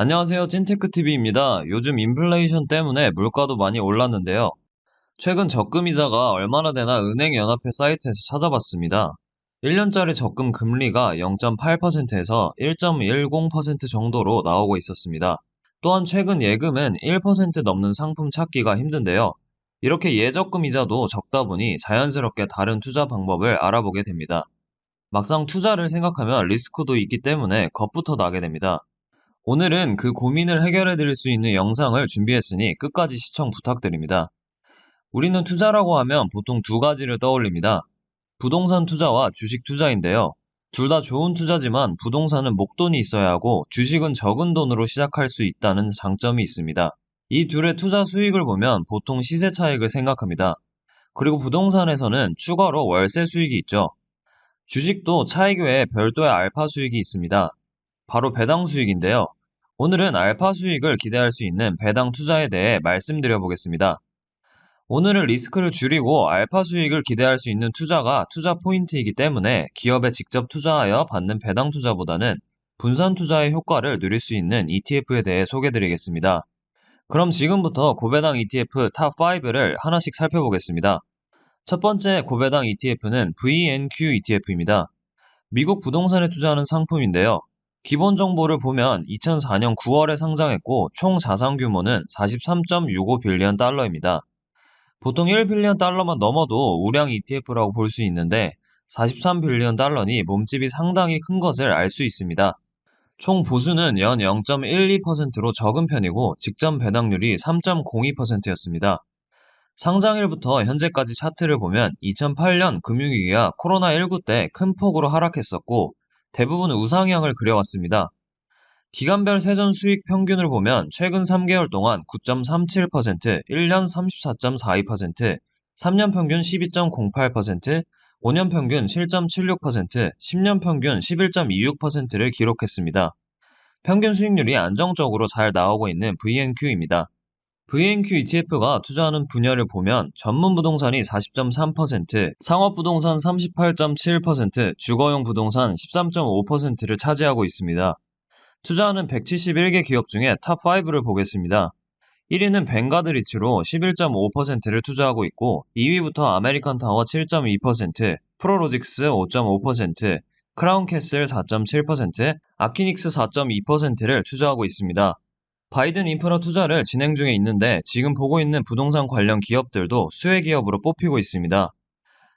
안녕하세요. 찐테크TV입니다. 요즘 인플레이션 때문에 물가도 많이 올랐는데요. 최근 적금이자가 얼마나 되나 은행연합회 사이트에서 찾아봤습니다. 1년짜리 적금 금리가 0.8%에서 1.10% 정도로 나오고 있었습니다. 또한 최근 예금은 1% 넘는 상품 찾기가 힘든데요. 이렇게 예적금 이자도 적다 보니 자연스럽게 다른 투자 방법을 알아보게 됩니다. 막상 투자를 생각하면 리스크도 있기 때문에 겁부터 나게 됩니다. 오늘은 그 고민을 해결해 드릴 수 있는 영상을 준비했으니 끝까지 시청 부탁드립니다. 우리는 투자라고 하면 보통 두 가지를 떠올립니다. 부동산 투자와 주식 투자인데요. 둘 다 좋은 투자지만 부동산은 목돈이 있어야 하고 주식은 적은 돈으로 시작할 수 있다는 장점이 있습니다. 이 둘의 투자 수익을 보면 보통 시세 차익을 생각합니다. 그리고 부동산에서는 추가로 월세 수익이 있죠. 주식도 차익 외에 별도의 알파 수익이 있습니다. 바로 배당 수익인데요. 오늘은 알파 수익을 기대할 수 있는 배당 투자에 대해 말씀드려 보겠습니다. 오늘은 리스크를 줄이고 알파 수익을 기대할 수 있는 투자가 투자 포인트이기 때문에 기업에 직접 투자하여 받는 배당 투자보다는 분산 투자의 효과를 누릴 수 있는 ETF에 대해 소개해 드리겠습니다. 그럼 지금부터 고배당 ETF 탑5를 하나씩 살펴보겠습니다. 첫 번째 고배당 ETF는 VNQ ETF입니다. 미국 부동산에 투자하는 상품인데요. 기본 정보를 보면 2004년 9월에 상장했고 총 자산 규모는 43.65 빌리언 달러입니다. 보통 1 빌리언 달러만 넘어도 우량 ETF라고 볼 수 있는데 43 빌리언 달러니 몸집이 상당히 큰 것을 알 수 있습니다. 총 보수는 연 0.12%로 적은 편이고 직전 배당률이 3.02%였습니다. 상장일부터 현재까지 차트를 보면 2008년 금융위기와 코로나19 때 큰 폭으로 하락했었고 대부분 우상향을 그려왔습니다. 기간별 세전 수익 평균을 보면 최근 3개월 동안 9.37%, 1년 34.42%, 3년 평균 12.08%, 5년 평균 7.76%, 10년 평균 11.26%를 기록했습니다. 평균 수익률이 안정적으로 잘 나오고 있는 VNQ입니다. VNQ ETF가 투자하는 분야를 보면 전문 부동산이 40.3%, 상업 부동산 38.7%, 주거용 부동산 13.5%를 차지하고 있습니다. 투자하는 171개 기업 중에 탑5를 보겠습니다. 1위는 뱅가드 리츠로 11.5%를 투자하고 있고 2위부터 아메리칸타워 7.2%, 프로로직스 5.5%, 크라운캐슬 4.7%, 아키닉스 4.2%를 투자하고 있습니다. 바이든 인프라 투자를 진행 중에 있는데 지금 보고 있는 부동산 관련 기업들도 수혜 기업으로 뽑히고 있습니다.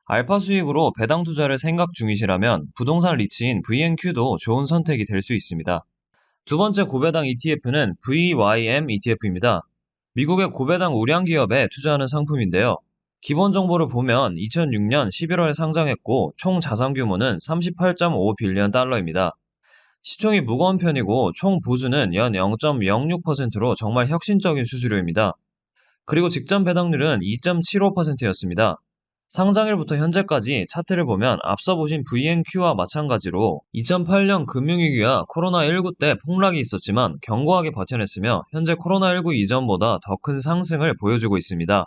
알파 수익으로 배당 투자를 생각 중이시라면 부동산 리츠인 VNQ도 좋은 선택이 될 수 있습니다. 두 번째 고배당 ETF는 VYM ETF입니다. 미국의 고배당 우량 기업에 투자하는 상품인데요. 기본 정보를 보면 2006년 11월에 상장했고 총 자산 규모는 38.5 빌리언 달러입니다. 시총이 무거운 편이고 총 보수는 연 0.06%로 정말 혁신적인 수수료입니다. 그리고 직전 배당률은 2.75%였습니다. 상장일부터 현재까지 차트를 보면 앞서 보신 VNQ와 마찬가지로 2008년 금융위기와 코로나19 때 폭락이 있었지만 견고하게 버텨냈으며 현재 코로나19 이전보다 더 큰 상승을 보여주고 있습니다.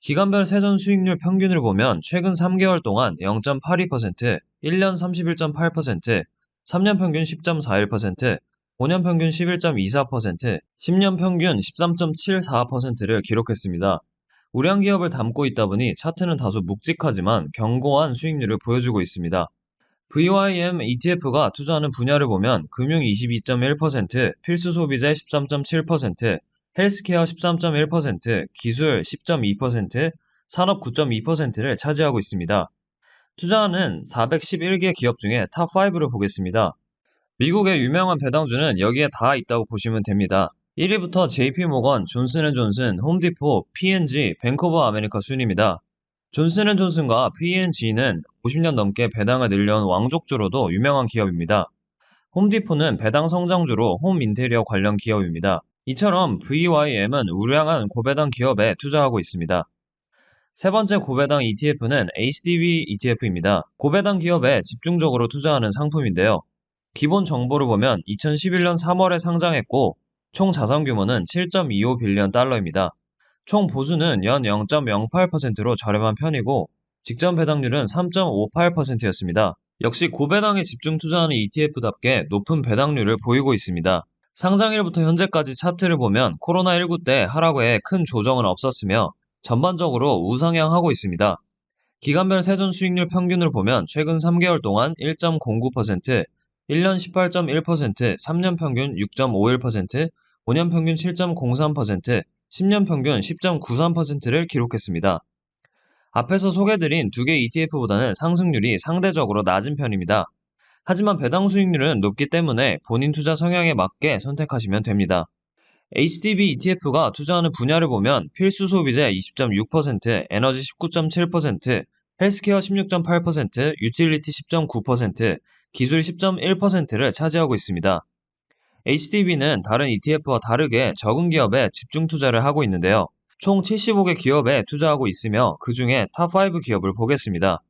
기간별 세전 수익률 평균을 보면 최근 3개월 동안 0.82%, 1년 31.8%, 3년 평균 10.41%, 5년 평균 11.24%, 10년 평균 13.74%를 기록했습니다. 우량 기업을 담고 있다 보니 차트는 다소 묵직하지만 견고한 수익률을 보여주고 있습니다. VYM ETF가 투자하는 분야를 보면 금융 22.1%, 필수 소비재 13.7%, 헬스케어 13.1%, 기술 10.2%, 산업 9.2%를 차지하고 있습니다. 투자하는 411개 기업 중에 탑5를 보겠습니다. 미국의 유명한 배당주는 여기에 다 있다고 보시면 됩니다. 1위부터 JP모건, 존슨앤존슨, 홈디포, P&G, 뱅크 오브 아메리카 순입니다. 존슨앤존슨과 P&G는 50년 넘게 배당을 늘려온 왕족주로도 유명한 기업입니다. 홈디포는 배당 성장주로 홈 인테리어 관련 기업입니다. 이처럼 VYM은 우량한 고배당 기업에 투자하고 있습니다. 세 번째 고배당 ETF는 HDB ETF입니다. 고배당 기업에 집중적으로 투자하는 상품인데요. 기본 정보를 보면 2011년 3월에 상장했고 총 자산 규모는 7.25 빌리언 달러입니다. 총 보수는 연 0.08%로 저렴한 편이고 직전 배당률은 3.58%였습니다. 역시 고배당에 집중 투자하는 ETF답게 높은 배당률을 보이고 있습니다. 상장일부터 현재까지 차트를 보면 코로나19 때 하락외에 큰 조정은 없었으며 전반적으로 우상향하고 있습니다. 기간별 세전 수익률 평균을 보면 최근 3개월 동안 1.09%, 1년 18.1%, 3년 평균 6.51%, 5년 평균 7.03%, 10년 평균 10.93%를 기록했습니다. 앞에서 소개드린 두 개 ETF보다는 상승률이 상대적으로 낮은 편입니다. 하지만 배당 수익률은 높기 때문에 본인 투자 성향에 맞게 선택하시면 됩니다. HDB ETF가 투자하는 분야를 보면 필수 소비재 20.6%, 에너지 19.7%, 헬스케어 16.8%, 유틸리티 10.9%, 기술 10.1%를 차지하고 있습니다. HDB는 다른 ETF와 다르게 적은 기업에 집중 투자를 하고 있는데요. 총 75개 기업에 투자하고 있으며 그 중에 탑5 기업을 보겠습니다.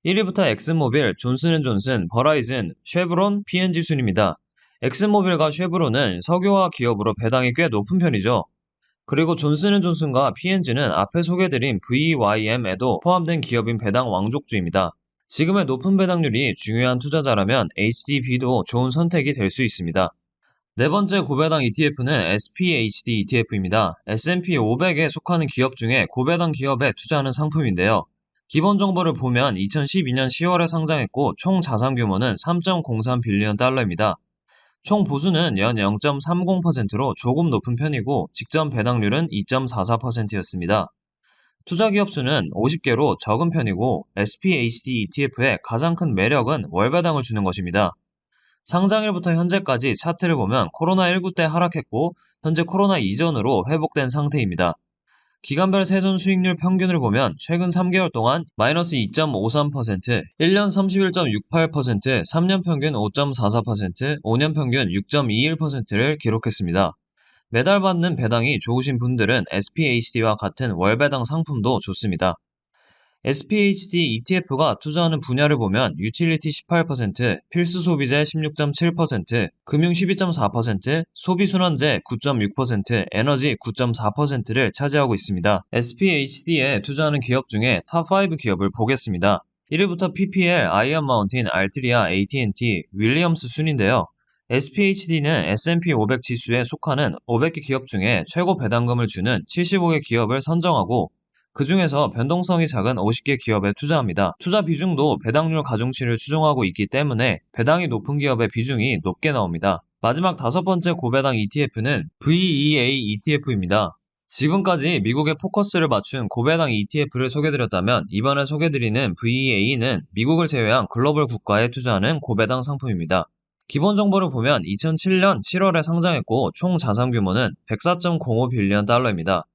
1위부터 엑슨모빌, 존슨앤존슨, 버라이즌, 쉐브론, P&G 순입니다. 엑슨모빌과 쉐브론은 석유화 기업으로 배당이 꽤 높은 편이죠. 그리고 존슨앤존슨과 P&G는 앞에 소개드린 VYM에도 포함된 기업인 배당 왕족주입니다. 지금의 높은 배당률이 중요한 투자자라면 HDB도 좋은 선택이 될 수 있습니다. 네 번째 고배당 ETF는 SPHD ETF입니다. S&P 500에 속하는 기업 중에 고배당 기업에 투자하는 상품인데요. 기본 정보를 보면 2012년 10월에 상장했고 총 자산 규모는 3.03빌리언 달러입니다. 총 보수는 연 0.30%로 조금 높은 편이고 직전 배당률은 2.44%였습니다. 투자 기업 수는 50개로 적은 편이고 SPHD ETF의 가장 큰 매력은 월배당을 주는 것입니다. 상장일부터 현재까지 차트를 보면 코로나19 때 하락했고 현재 코로나 이전으로 회복된 상태입니다. 기간별 세전 수익률 평균을 보면 최근 3개월 동안 마이너스 2.53%, 1년 31.68%, 3년 평균 5.44%, 5년 평균 6.21%를 기록했습니다. 매달 받는 배당이 좋으신 분들은 SPHD와 같은 월배당 상품도 좋습니다. SPHD ETF가 투자하는 분야를 보면 유틸리티 18%, 필수 소비재 16.7%, 금융 12.4%, 소비순환재 9.6%, 에너지 9.4%를 차지하고 있습니다. SPHD에 투자하는 기업 중에 탑5 기업을 보겠습니다. 1위부터 PPL, 아이언 마운틴, 알트리아, AT&T, 윌리엄스 순인데요. SPHD는 S&P 500 지수에 속하는 500개 기업 중에 최고 배당금을 주는 75개 기업을 선정하고 그 중에서 변동성이 작은 50개 기업에 투자합니다. 투자 비중도 배당률 가중치를 추종하고 있기 때문에 배당이 높은 기업의 비중이 높게 나옵니다. 마지막 다섯 번째 고배당 ETF는 VEA ETF입니다. 지금까지 미국의 포커스를 맞춘 고배당 ETF를 소개드렸다면 이번에 소개드리는 VEA는 미국을 제외한 글로벌 국가에 투자하는 고배당 상품입니다. 기본 정보를 보면 2007년 7월에 상장했고 총 자산 규모는 104.05빌리언 달러입니다.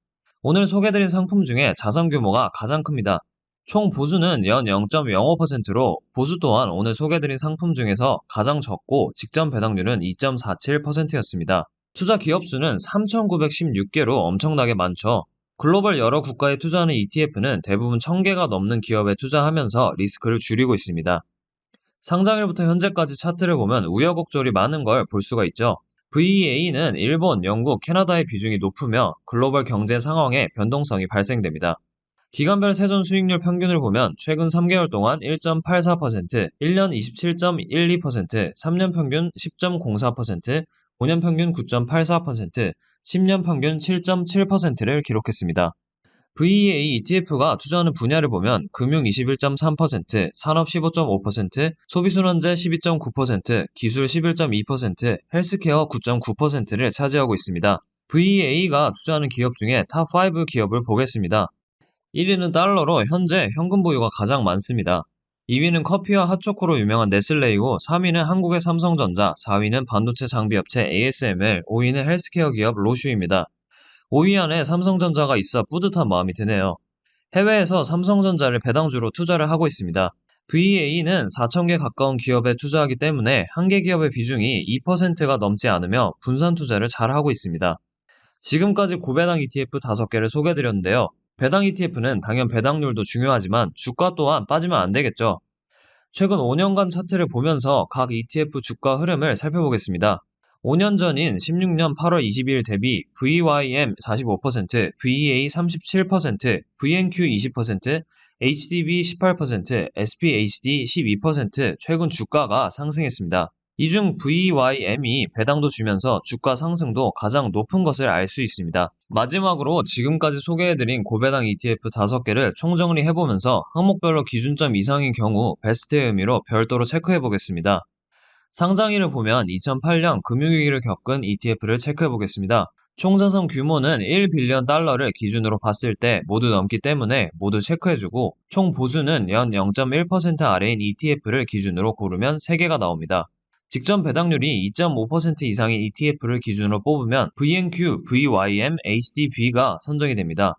오늘 소개드린 상품 중에 자산 규모가 가장 큽니다. 총 보수는 연 0.05%로 보수 또한 오늘 소개드린 상품 중에서 가장 적고 직전 배당률은 2.47%였습니다. 투자 기업 수는 3,916개로 엄청나게 많죠. 글로벌 여러 국가에 투자하는 ETF는 대부분 1,000개가 넘는 기업에 투자하면서 리스크를 줄이고 있습니다. 상장일부터 현재까지 차트를 보면 우여곡절이 많은 걸 볼 수가 있죠. VEA는 일본, 영국, 캐나다의 비중이 높으며 글로벌 경제 상황에 변동성이 발생됩니다. 기간별 세전 수익률 평균을 보면 최근 3개월 동안 1.84%, 1년 27.12%, 3년 평균 10.04%, 5년 평균 9.84%, 10년 평균 7.7%를 기록했습니다. VEA ETF가 투자하는 분야를 보면 금융 21.3%, 산업 15.5%, 소비순환재 12.9%, 기술 11.2%, 헬스케어 9.9%를 차지하고 있습니다. VEA가 투자하는 기업 중에 탑5 기업을 보겠습니다. 1위는 달러로 현재 현금 보유가 가장 많습니다. 2위는 커피와 핫초코로 유명한 네슬레이고 3위는 한국의 삼성전자, 4위는 반도체 장비업체 ASML, 5위는 헬스케어 기업 로슈입니다. 5위 안에 삼성전자가 있어 뿌듯한 마음이 드네요. 해외에서 삼성전자를 배당주로 투자를 하고 있습니다. VEA는 4,000개 가까운 기업에 투자하기 때문에 한 개 기업의 비중이 2%가 넘지 않으며 분산 투자를 잘 하고 있습니다. 지금까지 고배당 ETF 5개를 소개해드렸는데요. 배당 ETF는 당연 배당률도 중요하지만 주가 또한 빠지면 안 되겠죠. 최근 5년간 차트를 보면서 각 ETF 주가 흐름을 살펴보겠습니다. 5년 전인 16년 8월 22일 대비 VYM 45%, VEA 37%, VNQ 20%, HDB 18%, SPHD 12% 최근 주가가 상승했습니다. 이 중 VYM이 배당도 주면서 주가 상승도 가장 높은 것을 알 수 있습니다. 마지막으로 지금까지 소개해드린 고배당 ETF 5개를 총정리해보면서 항목별로 기준점 이상인 경우 베스트의 의미로 별도로 체크해보겠습니다. 상장일을 보면 2008년 금융위기를 겪은 ETF를 체크해보겠습니다. 총자산 규모는 1빌리언 달러를 기준으로 봤을 때 모두 넘기 때문에 모두 체크해주고, 총 보수는 연 0.1% 아래인 ETF를 기준으로 고르면 3개가 나옵니다. 직전 배당률이 2.5% 이상인 ETF를 기준으로 뽑으면 VNQ, VYM, HDB가 선정이 됩니다.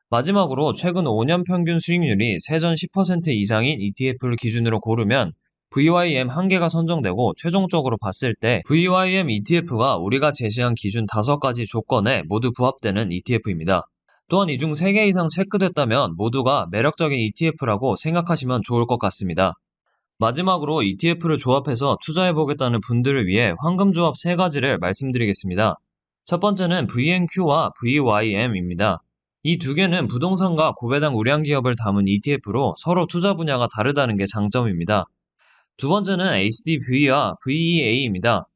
마지막으로 최근 5년 평균 수익률이 세전 10% 이상인 ETF를 기준으로 고르면 VYM 1개가 선정되고, 최종적으로 봤을 때 VYM ETF가 우리가 제시한 기준 5가지 조건에 모두 부합되는 ETF입니다. 또한 이 중 3개 이상 체크됐다면 모두가 매력적인 ETF라고 생각하시면 좋을 것 같습니다. 마지막으로 ETF를 조합해서 투자해보겠다는 분들을 위해 황금조합 3가지를 말씀드리겠습니다. 첫 번째는 VNQ와 VYM입니다. 이 2개는 부동산과 고배당 우량 기업을 담은 ETF로 서로 투자 분야가 다르다는 게 장점입니다. 두 번째는 HDB와 VEA입니다.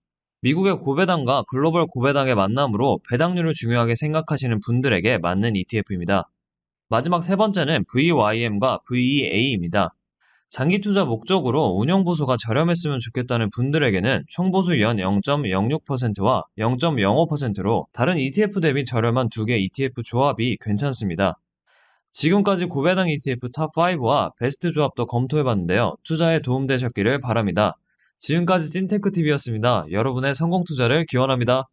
미국의 고배당과 글로벌 고배당의 만남으로 배당률을 중요하게 생각하시는 분들에게 맞는 ETF입니다. 마지막 세 번째는 VYM과 VEA입니다. 장기 투자 목적으로 운용 보수가 저렴했으면 좋겠다는 분들에게는 총보수 연 0.06%와 0.05%로 다른 ETF 대비 저렴한 2개 ETF 조합이 괜찮습니다. 지금까지 고배당 ETF 탑5와 베스트 조합도 검토해봤는데요. 투자에 도움되셨기를 바랍니다. 지금까지 찐테크TV였습니다. 여러분의 성공 투자를 기원합니다.